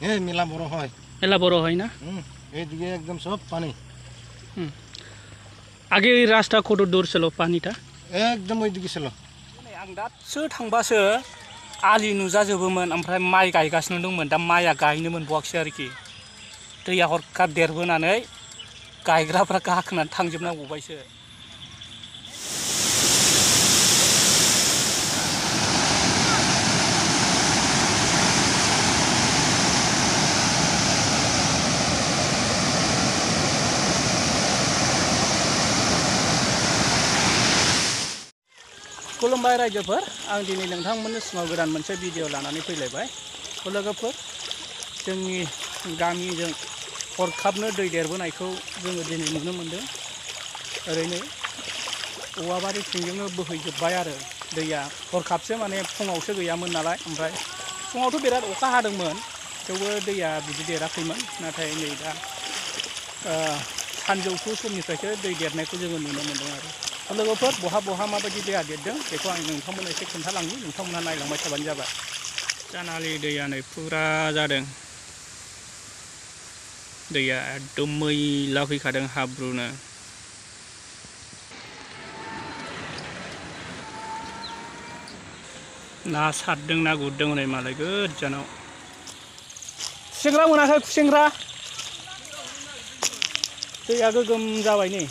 এই মেলা বড় হয়। মেলা বড় হয় না? এইদিকে একদম সব পানি। আগে এই রাস্তা কত দূর ছিল পানিটা? একদম ওইদিকে ছিল। आं दासो थांबासो आलि नुजाजोबोमोन ओमफ्राय माइ गायगासिनो दंमोन दा माइया गायनो मोनबावाखिसै आरोखि दैया हरखाब देरबोनानै गायग्राफ्रा गाखोनानै थांजोबनांगौबायसो। खुलुमबाय रायजोफोर, आं दिनै नोंथांमोननि सिगाङाव गोदान मोनसे भिडिअ लानानै फैलायबाय। लोगोफोर, जोंनि गामिजों हरखाबनो दै देरबोनायखौ जोङो दिनै नुनो मोन्दों। ओरैनो औवाबारि सिंजोंनो बोहैजोब्बाय आरो दैया। हरखाबसो माने फुङावसो गैयामोन नालाय, ओमफ्राय फुङावथ' बिराद अखा हादोंमोन थेवबो दैया बिदि देराखैमोन। नाथाय नै दा सानजौफु समनिफ्रायसो दै देरनायखौ जोङो नुनो मोन्दों आरो। लोगोफोर, बहा माबायदि दैया देरदों बेखौ आं नोंथांमोननो एसे खोन्थालांनि, नोंथांमोनहा नायलांबाय थाबानो जाबाय। जानालि दैया नै फुरा जादों। दैया एकदम मैला फैखादों हाब्रुनो। ना सारदों, ना गुरदों हनै मालाय गोजानाव। खुसेंग्रा मोनाखै? खुसेंग्रा दैया गोगोम जाबाय नै।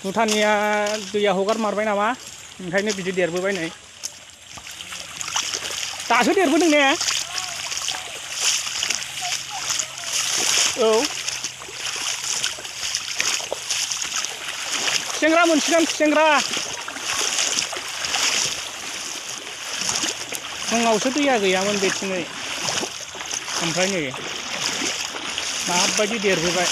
भुटाननिया दैया हगार मारबाय नामा, ओंखायनो बिदि देरबोबाय नै। दासो देरबोदों ने? औ, खुसेंग्रा मोनसिगोन, खुसेंग्रा। फुङावसो दैया गैयामोन बेथिङै, ओमफ्राय नै माबायदि देरबोबाय।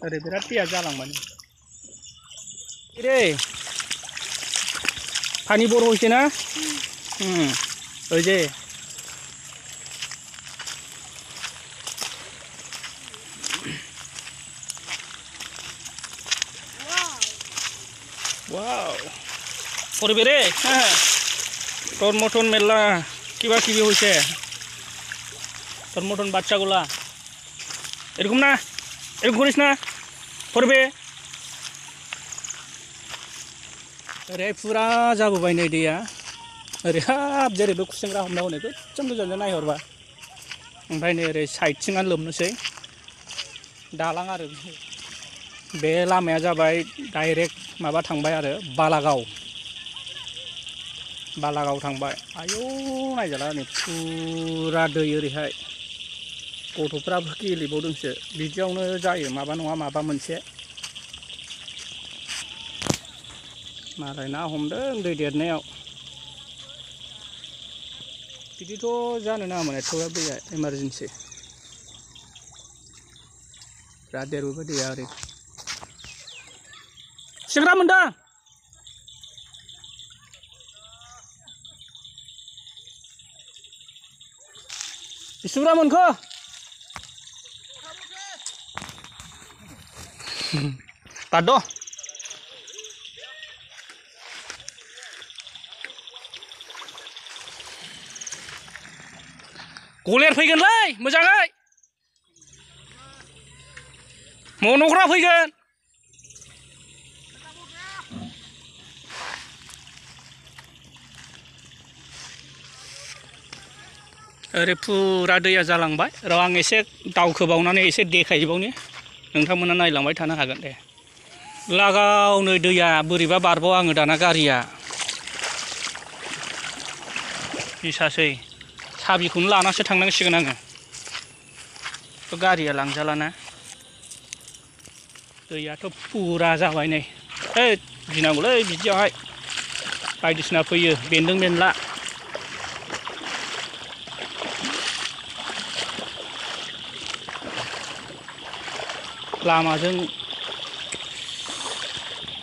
ओरै बिराद दैया जालांबाय रे। पानी बड़ হয়েছে না? ওই যে ওয়াও, পড়বে রে। হ্যাঁ, তোর মতন মেলা কিবা কিবি হয়েছে, তোর মতন বাচ্চাগুলা এরকম না, এরকম করিস না, পড়বে। ओरै फुरा जाबोबाय नै दैया। ओरै हाब जेरैबो खुसेंग्रा हमना हनै गोजान गोजानजों नायहरबा। ओमफ्राय नै ओरै साइडथिंआ लोमनोसै दालां आरो बे लामाया जाबाय डाइरेक्ट माबा थांबाय आरो बालागाव थांबाय। आयौ नायजाला नै फुरा दै ओरैहाय। गथ'फ्राबो गेलेबावदोंसो, बिदियावनो जायो माबा नङा माबा मोनसे। मालाय ना हमदों दै देरनायाव। बिदिथ' जानो नाङामोन, एथ'ग्राब दैया इमारजेन्सि। बिराद देरबोबाय दैया ओरै। खुसेंग्रा मोनदों? बेसेबां मोनखो? बाद' गलेर फैगोनलै मोजाङै, मन'ग्रा फैगोन। ओरै फुरा दैया जालांबाय। र' आं एसे दावखोबावनानै एसे देखायबावनि, नोंथांमोना नायलांबाय थानो हागोन दे। लागावनो दैया बोरैबा बारबाव आङो दाना गारिया बिसासै। साबिखौनो लानासो थांनांसिगोन आङो, गारिया लांजालाना। दैयाथ' फुरा जाबाय नै। गिनांगौलै बिदियावहाय, बायदिसिना फैयो बेन्दों बेनला। लामाजों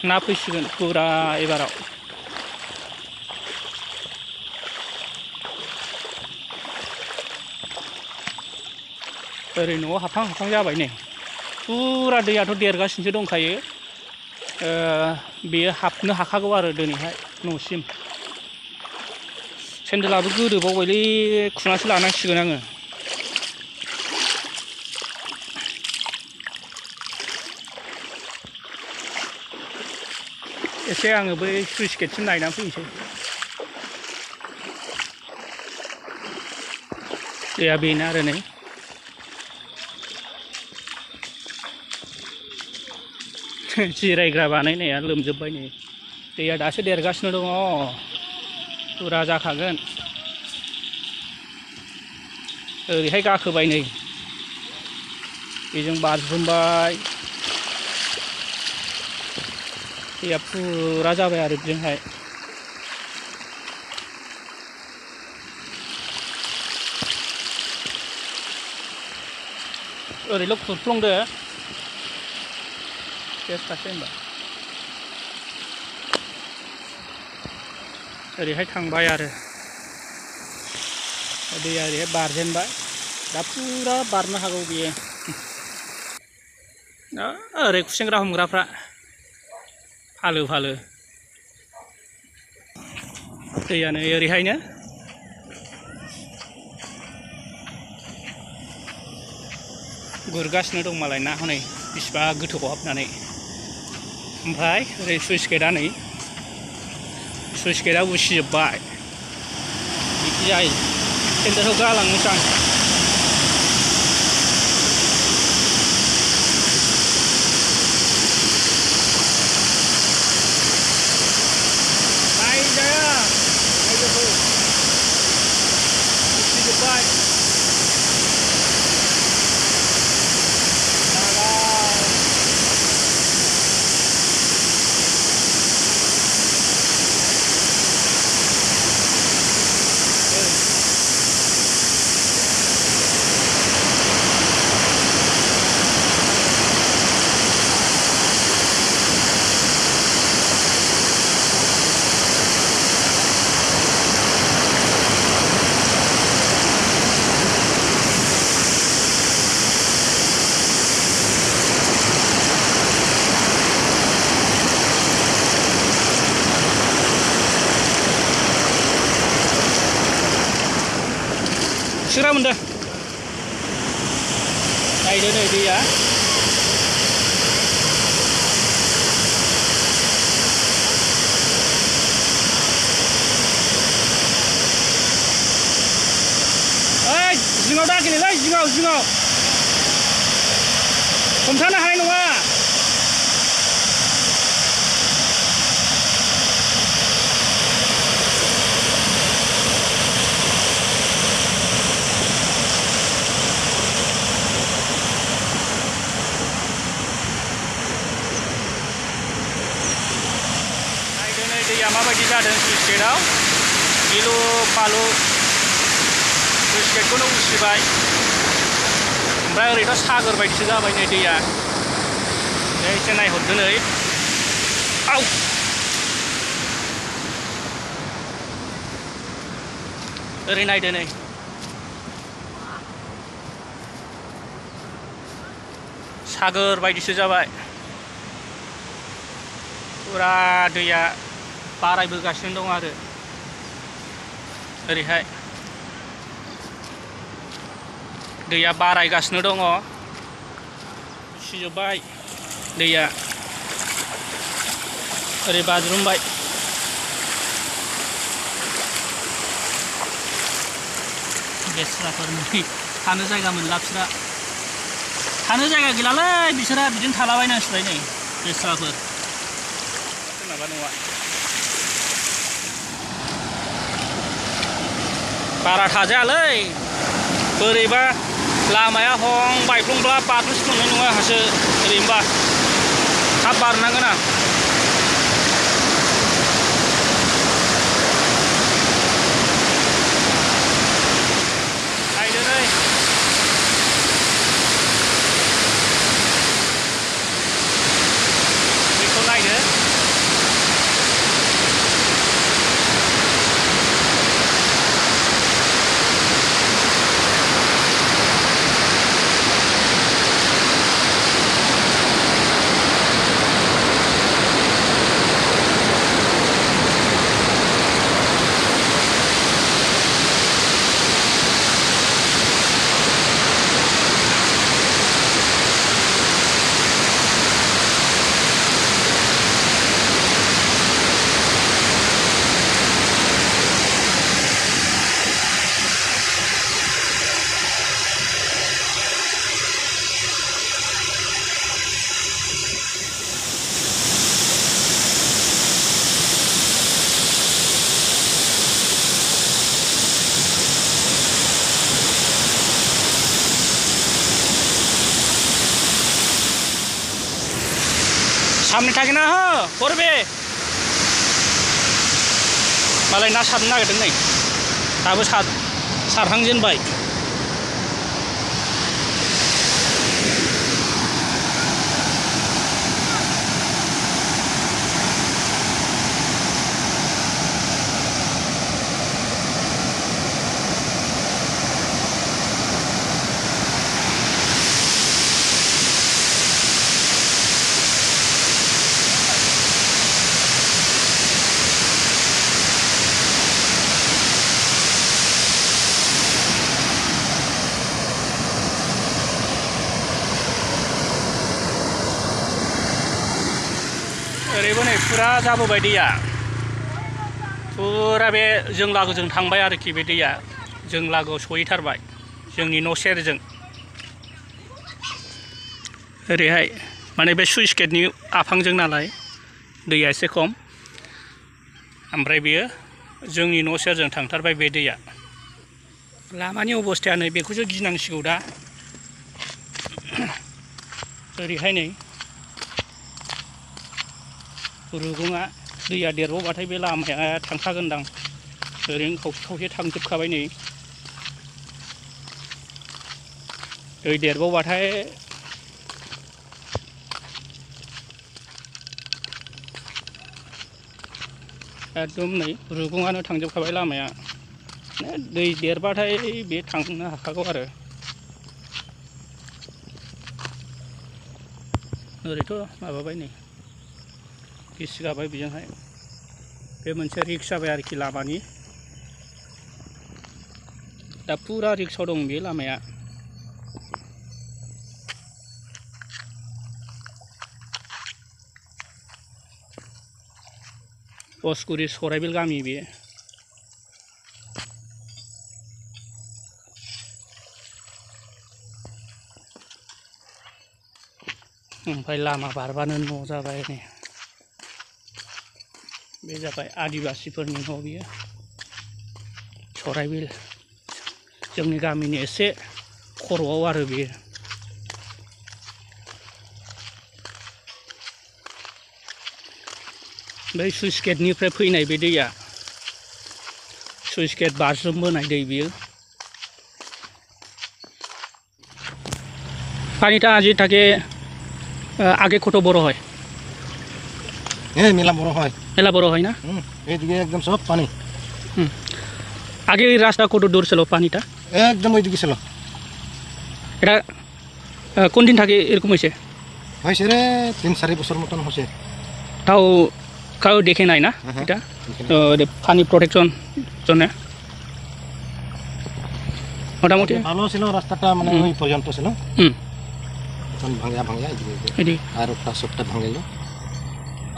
ना फैसिगोन फुरा एबाराव। ओरै न'आव हाबहां जाबाय नै। फुरा दैयाथ' देरगासिनोसो दंखायो। बेयो हाबनो हाखागौ आरो दिनैहाय न'सिम सेन्देलाबो गोदोबावबायलै खुनासो लानांसिगोन आङो एसे आङो बै सुइस गेटसिम नायनानै फैनोसै दैया बेनो आरो नै जिरायग्रा बानायनाया लोमजोब्बाय नै दैया दासो देरगासिनो दङ फुरा जाखागोन ओरैहाय गाखोबाय नै बेजों बाज्रुमबाय दैया फुरा जाबाय आरो बेजोंहाय ओरैल' खुरफ्लंदो टेस्टआसो होनबा ओरैहाय थांबाय आरो दैया ओरैहाय बारजेनबाय दा फुरा बारनो हागौ बियो ओरै खुसेंग्रा हमग्राफ्रा फालो फालो दैयानो ओरैहायनो गुरगासिनो दं मालाय ना हनै बिसिबा गोथौआव हाबनानै ओमफ्राय ओरै सुइस गेटआ नै सुइस गेटआ उसिजोब्बाय बिदि जायो सेन्देलखौ गालांनोसै आं नायजाया नायजोबो उसिजोब्बाय खुसेंग्रा मोनदों नायदो नै दैया ओइ जिङाव दागिनोलै जिङाव हमथानो हानाय नङा दैया माबायदि जादों सुइस गेटआव गिलु बालु सुइस गेटखौनो उसिबाय ओमफ्राय ओरैथ' सागोर बायदिसो जाबाय नै दैया एसे नायहरदो नै आउ ओरै नायदो नै सागोर बायदिसो जाबाय फुरा दैया बारायबोगासिनो दं आरो ओरैहाय दैया बारायगासिनो दङ उसिजोब्बाय दैया ओरै बाज्रुमबाय बेस्राफोर नै थानो जायगा मोनला बिसोरा थानो जायगा गैलालै बिसोरा बिदिनो थालाबायनांसिगोन नै बेस्राफोर माबा नङा बारा थाजायालै बोरैबा लामाया हं बायफ्लंब्ला बारनोसो मोननाय नङा आंहासो ओरैनोबा थाब बारनांगोन आं नायदो नै बेखौ नायदो सामने थाखै ना हो हरबे मालाय ना सारनो नागिरदों नै दाबो सारहांजेनबाय ओरैबो नै फुरा जाबोबाय दैया फुरा बे जों लागोजों थांबाय आरोखि बे दैया जों लागोआव सहैथारबाय जोंनि न' सेरजों ओरैहाय माने बे सुइस गेटनि आफांजों नालाय दैया एसे खम ओमफ्राय बेयो जोंनि न' सेरजों थांथारबाय बे दैया लामानि अबस्थाया नै बेखौसो गिनांसिगौ दा ओरैहाय नै रुगुङा दैया देरबावबाथाय बे लामाया थांखागोनदां ओरैनो खावसे खावसे थांजोबखाबाय नै दै देरबावबाथाय एकदम नै रुगुङानो थांजोबखाबाय लामाया दै देरबाथाय बे थांनो हाखागौ आरो ओरैथ' माबाबाय नै गिसि गाबाय बेजोंहाय बे मोनसे रिक्स जाबाय आरोखि लामानि दा फुरा रिक्सआव दं बे लामाया बसगुरि सराइबिल गामि बे ओमफ्राय लामा बारबानो न' जाबाय नै बे जाबाय आदिबासिफोरनि न' बियो सराइबिल जोंनि गामिनि एसे खर'आव आरो बियो बै सुइस गेटनिफ्राय फैनाय बे दैया सुइस गेट बाज्रुमबोनाय दै बियो পানিটা আজি থাকে আগে কত বড় হয় মেলা বড় হয় মেলা বড় হয় না এইদিকে একদম সব পানি আগে এই রাস্তা কত দূর ছিল পানিটা একদম ওইদিকে ছিল এটা কোন দিন থাকে এরকম হয়েছে হয়েছে রে 3-4 বছর মতন হয়েছে তাও কাউ দেখে নাই না এটা পানি প্রোটেকশন জন্য মোটামুটি ভালো ছিল রাস্তাটা মানে ওই পর্যন্ত ছিল এখন ভাঙিয়া ভাঙিয়া এদিকে আর একটা সবটা ভাঙিল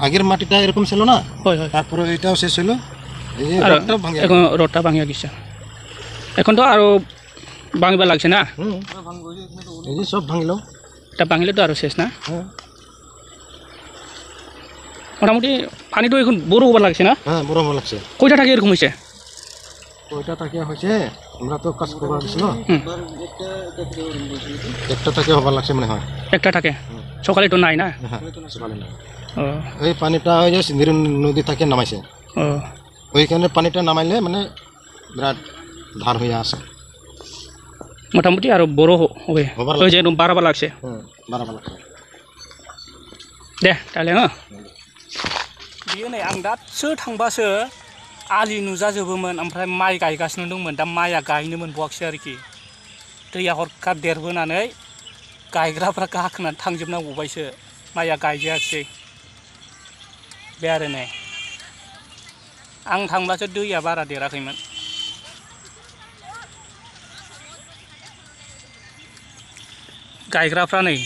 আগের মাটিটা এরকম ছিল না তারপরে এটাও শেষ হলো এই যে রোডটা ভাঙিয়া এখন রোডটা ভাঙিয়া গেছে এখন তো আরো ভাঙিবা লাগছে না এই যে সব ভাঙিল এটা ভাঙিলে তো আরো শেষ না মোটামুটি পানিটো এখন বড় হবার লাগছে না হ্যাঁ বড় হবার লাগছে কয়টা টাকা এরকম হয়েছে কয়টা টাকা হয়েছে আমরা তো কাজ করবার গেছিল একটা টাকা হবার লাগছে মনে হয় একটা টাকা সকালে তো নাই না সকালে নাই এই পানিটা ওই যে সিন্ধুরি নদী থেকে নামাইছে ওইখানে পানিটা নামাইলে মানে বিরাট ধার হয়ে আসে মোটামুটি আরো বড় হবে ওই যে বাড়াবার লাগছে বাড়াবার লাগছে दे ताले हो बियो नै आं दासो थांबासो आलि नुजाजोबोमोन ओमफ्राय माइ गायगासिनो दंमोन दा माइया गायनो मोनबावाखिसै आरोखि दैया हरखाब देरबोनानै गायग्राफ्रा गाखोनानै थांजोबना गबायसो माइया गायजायासै बे आरो नै आं थांब्लासो दैया बारा देराखैमोन गायग्राफ्रा नै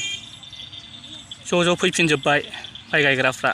ज' ज' फैफिनजोब्बाय माइ गायग्राफ्रा